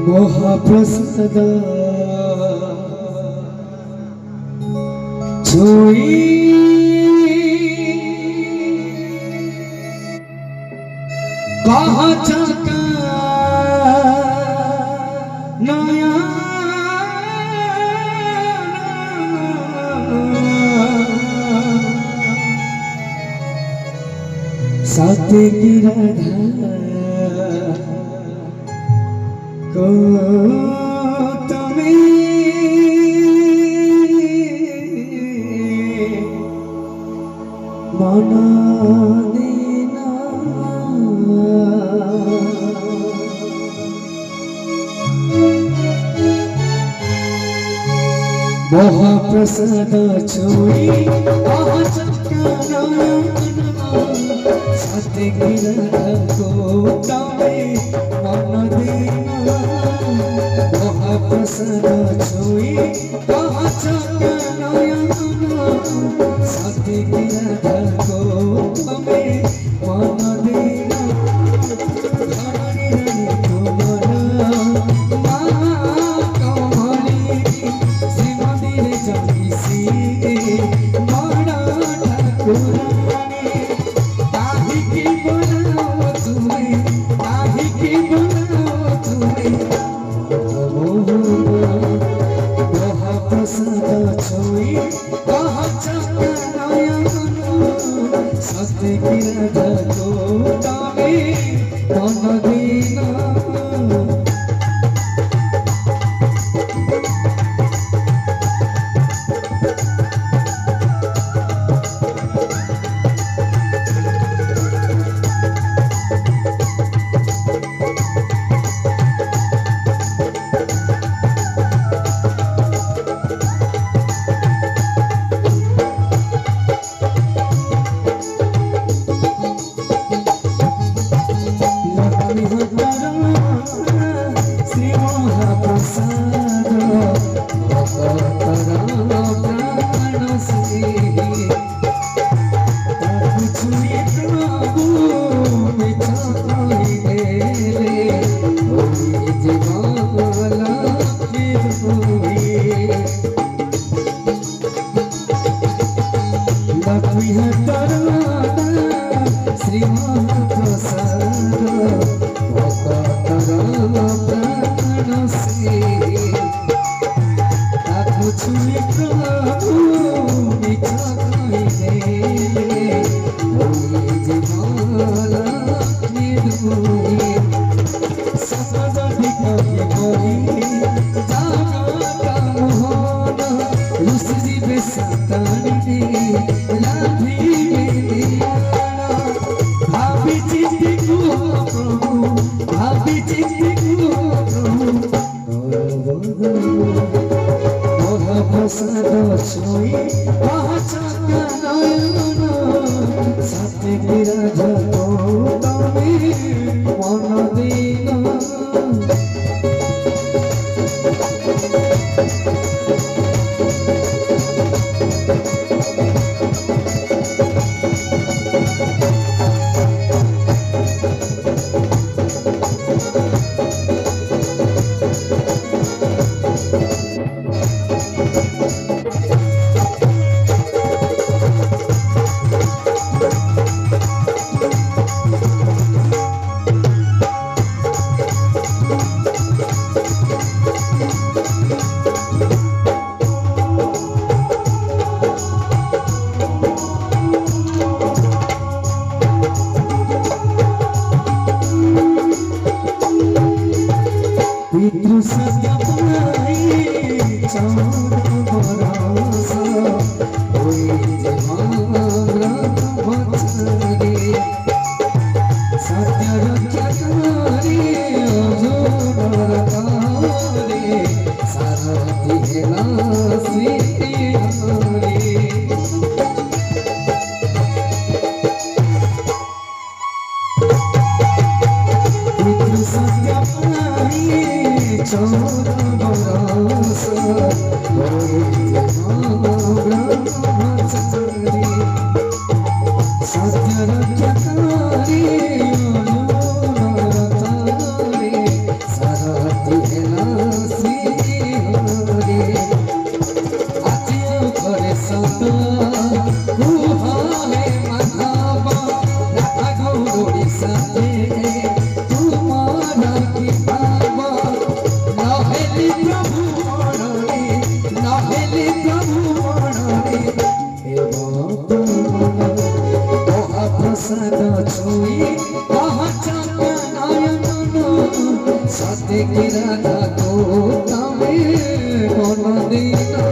महाप्रसाद जोई कहा चका नया साथे की राधा को तुम्हें मना देना महाप्रसाद छोड़ी साथे गिरा को तुम्हें मना देना महाप्रसाद छोड़ी कहा चका नया साथे गिरा को तुम्हें मना देना सत्यमाई चौर बरस ब्रह्मचारी सत्य रक्षकारी अनुरतारी सरती हेलासी हरे आज्ञा करे सदा गुहाले माधवा राधा गौरी सते तुम्हारा की भावा नहेली प्रभु मरणे नहेली प्रभु मरणे प्रसाद छुई पहचान नयन सत्य की राधा को तमे मन दीना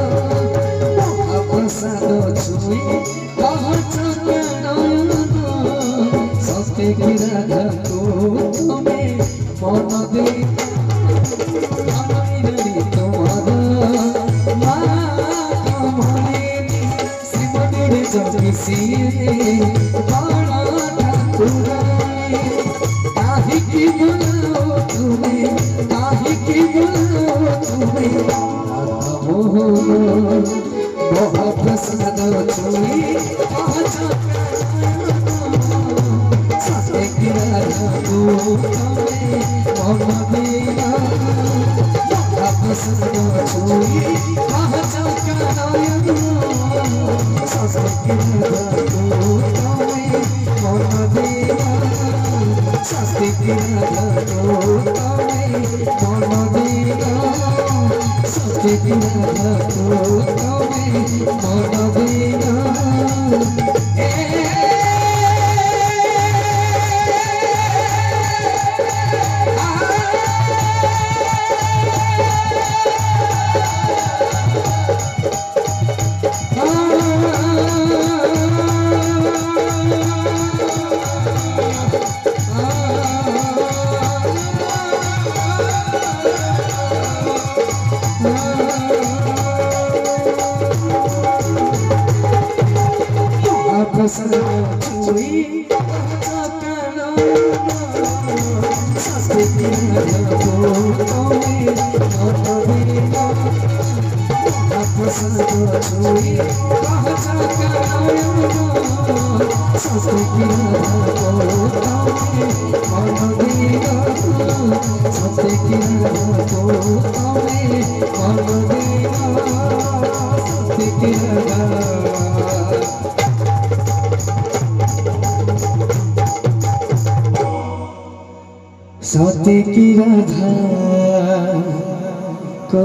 प्रसाद छुई पहचान नयन सत्य की राधा को तमे मन दीना तुम्हारा जगसी बाणा ठाकुराई काहे की बुलाओ तुम्हें काहे की बुलाओ तुम्हें राधा मोहन महाप्रसाद छुई सत्य की राधा को तमें मन देना महाप्रसाद छुई नयन सत्य की राधा को तमें मन देना सत्य की राधा को तमें मन देना सत्य की राधा को तमें मन देना प्रसाद छुई सत्य की राधा को तमें मन देना प्रसाद छुई सत्य की राधा को तमें मन देना सत्य की राधा को तमें मन देना सत्य की राधा सत्य की राधा को